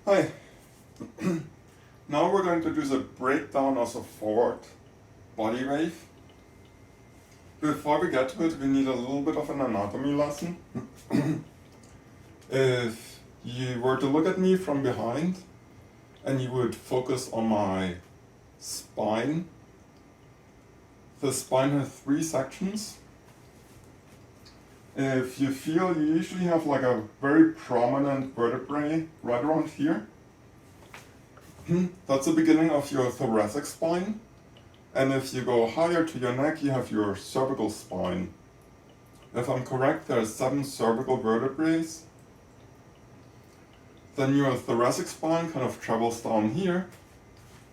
Hi. Now we're going to do the breakdown of the forward body wave. Before we get to it, we need a little bit of an anatomy lesson. If you were to look at me from behind and you would focus on my spine, the spine has 3 sections. If you feel, you usually have like a very prominent vertebrae right around here. That's the beginning of your thoracic spine. And if you go higher to your neck, you have your cervical spine. If I'm correct, there are 7 cervical vertebrae. Then your thoracic spine kind of travels down here,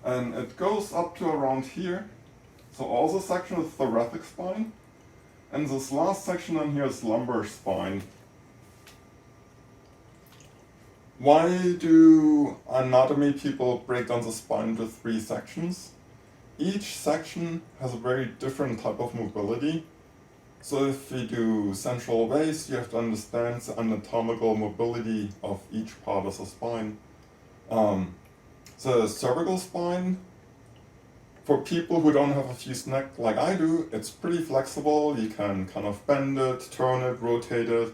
and it goes up to around here. So all the section is thoracic spine, and this last section on here is lumbar spine. Why do anatomy people break down the spine into 3 sections? Each section has a very different type of mobility. So if we do sensual waves, you have to understand the anatomical mobility of each part of the spine. The cervical spine, for people who don't have a fused neck like I do, it's pretty flexible. You can kind of bend it, turn it, rotate it.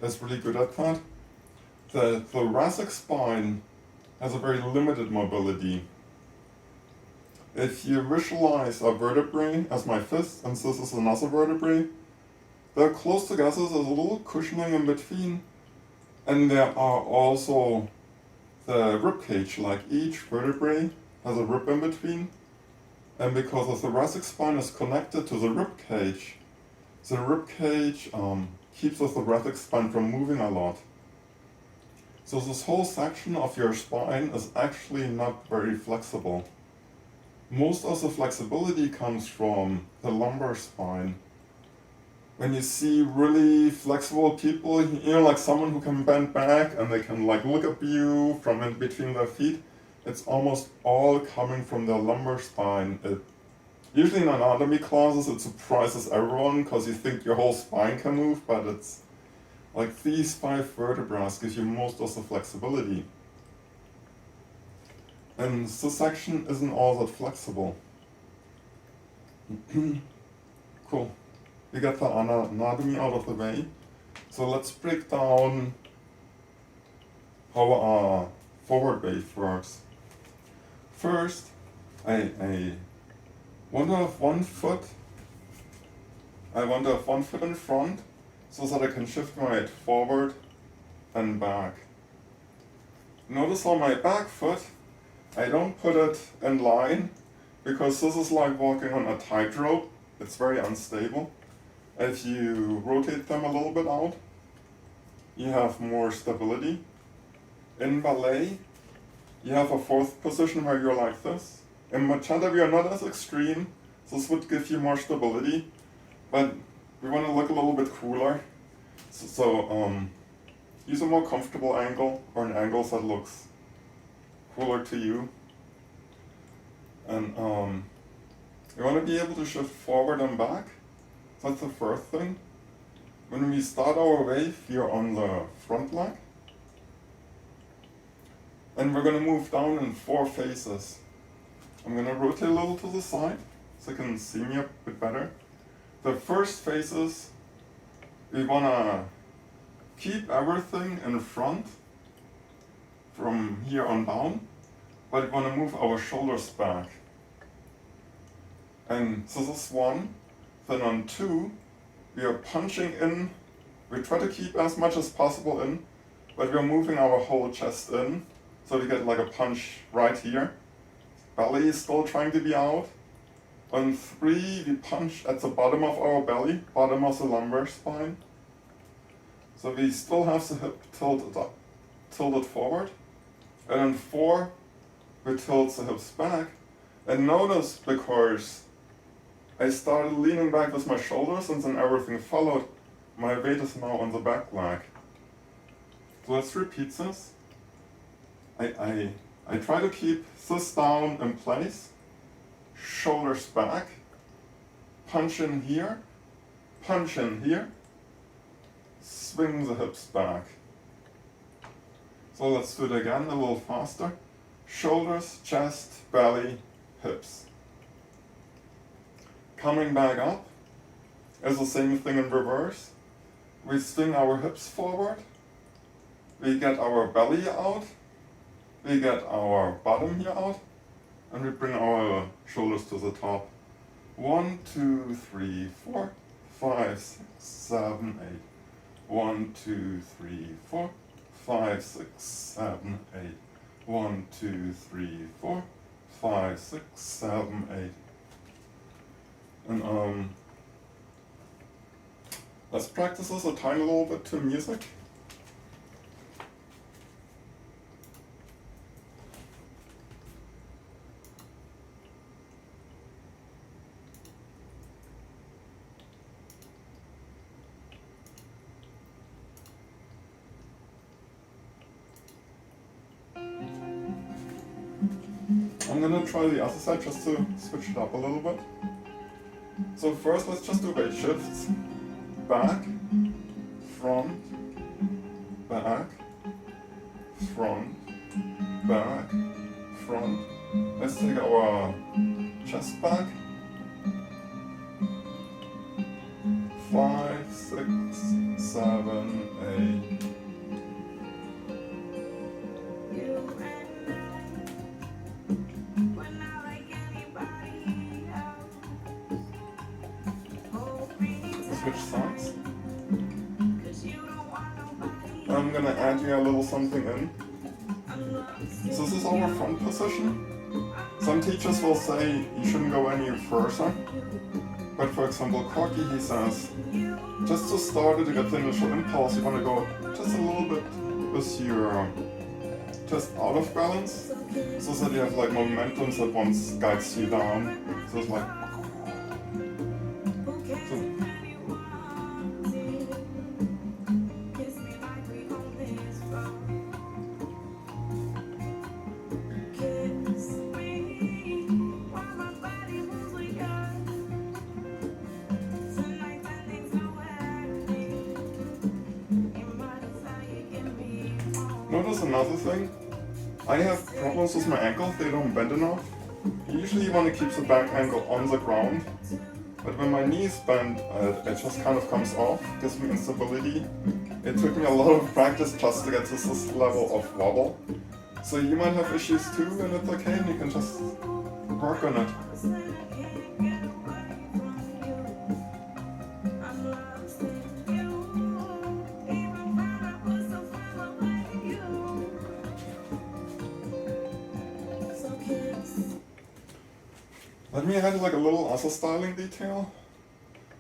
It's really good at that. The thoracic spine has a very limited mobility. If you visualize a vertebrae as my fist, and this is another vertebrae, they're close together, there's a little cushioning in between, and there are also the rib cage, like each vertebrae has a rib in between, and because the thoracic spine is connected to the rib cage keeps the thoracic spine from moving a lot. So this whole section of your spine is actually not very flexible. Most of the flexibility comes from the lumbar spine. When you see really flexible people, like someone who can bend back and they can like look at you from in between their feet, it's almost all coming from the lumbar spine. Usually in anatomy classes it surprises everyone because you think your whole spine can move, but it's like these 5 vertebrae give you most of the flexibility. And this section isn't all that flexible. Cool. We got the anatomy out of the way. So let's break down how a forward wave works. First, I want to have one foot in front so that I can shift my weight forward and back. Notice on my back foot, I don't put it in line because this is like walking on a tightrope. It's very unstable. If you rotate them a little bit out, you have more stability. In ballet, you have a 4th position where you're like this. In Bachata, we are not as extreme. This would give you more stability, but we want to look a little bit cooler. So use a more comfortable angle or an angle that looks cooler to you. And you want to be able to shift forward and back. That's the first thing. When we start our wave, you're on the front leg. And we're going to move down in 4 phases. I'm going to rotate a little to the side so you can see me a bit better. The first phase is we want to keep everything in front from here on down, but we want to move our shoulders back. And so this is 1. Then on 2, we are punching in. We try to keep as much as possible in, but we are moving our whole chest in, so we get like a punch right here. Belly is still trying to be out. On 3, we punch at the bottom of our belly, bottom of the lumbar spine. So we still have the hip tilted forward. And on 4, we tilt the hips back. And notice, because I started leaning back with my shoulders and then everything followed, my weight is now on the back leg. So let's repeat this. I try to keep this down in place, shoulders back, punch in here, swing the hips back. So let's do it again a little faster. Shoulders, chest, belly, hips. Coming back up is the same thing in reverse. We swing our hips forward. We get our belly out. We get our bottom here out. And we bring our shoulders to the top. 1, 2, 3, 4, 5, 6, 7, 8. 1, 2, 3, 4, 5, 6, 7, 8. 1, 2, 3, 4, 5, 6, 7, 8. And let's practice this a tiny little bit to music. I'm gonna try the other side just to switch it up a little bit. So first let's just do weight shifts. Back, front, back, front, back, front. Let's take our chest back. 5, 6, 7, 8. Switch sides. I'm gonna add you a little something in. So this is our front position. Some teachers will say you shouldn't go any further. But for example, Corky, he says, just to start it, to get the initial impulse, you want to go just a little bit with your chest out of balance, so that you have like momentum that once guides you down. So it's like, notice another thing. I have problems with my ankles, they don't bend enough. Usually you want to keep the back ankle on the ground, but when my knees bend, it just kind of comes off, gives me instability. It took me a lot of practice just to get to this level of wobble. So you might have issues too, and it's okay, and you can just work on it. Let me add like a little other styling detail.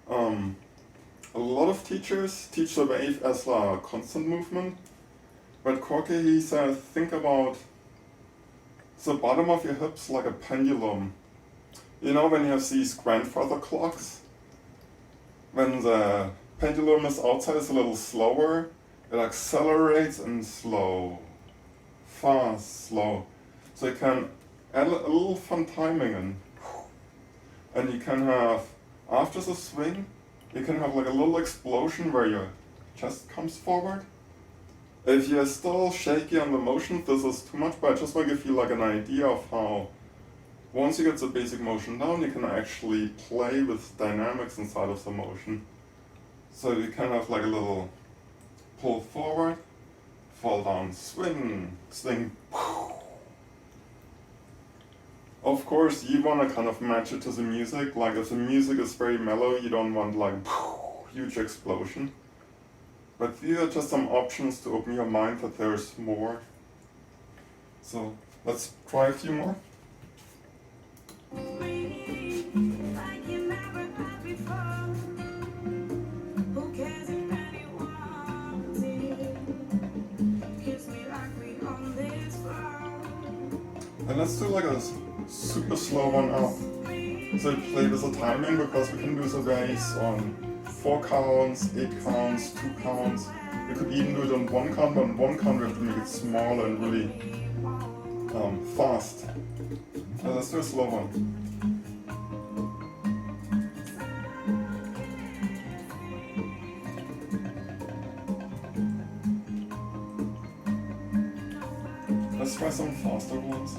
A lot of teachers teach the wave as a constant movement, but Corky, he said, think about the bottom of your hips like a pendulum. You know when you have these grandfather clocks? When the pendulum is outside, it's a little slower, it accelerates and slow, fast, slow. So you can add a little fun timing in. And you can have, after the swing, you can have like a little explosion where your chest comes forward. If you're still shaky on the motion, this is too much, but I just want to give you like an idea of how, once you get the basic motion down, you can actually play with dynamics inside of the motion. So you can have like a little pull forward, fall down, swing, swing. Of course, you want to kind of match it to the music. Like if the music is very mellow, you don't want like huge explosion. But these are just some options to open your mind that there's more. So let's try a few more. And let's do like a super slow one up. So we play with the timing because we can do the bass on 4 counts, 8 counts, 2 counts. We could even do it on 1 count, but on 1 count we have to make it small and really fast. So let's do a slow one. Let's try some faster ones.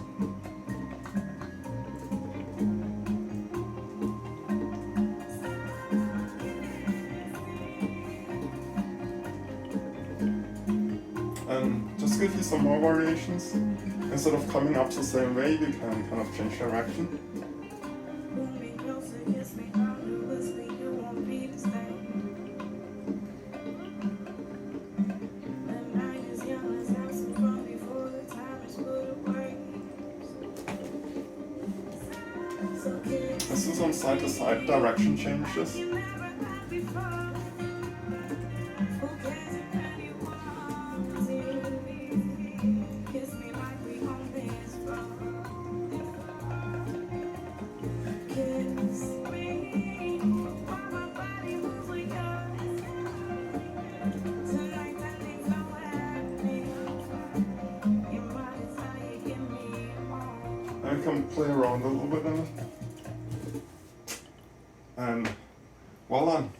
And just give you some more variations. Instead of coming up the same way, you can kind of change direction. Let's do some side-to-side direction changes. And we can play around a little bit in it. And well done.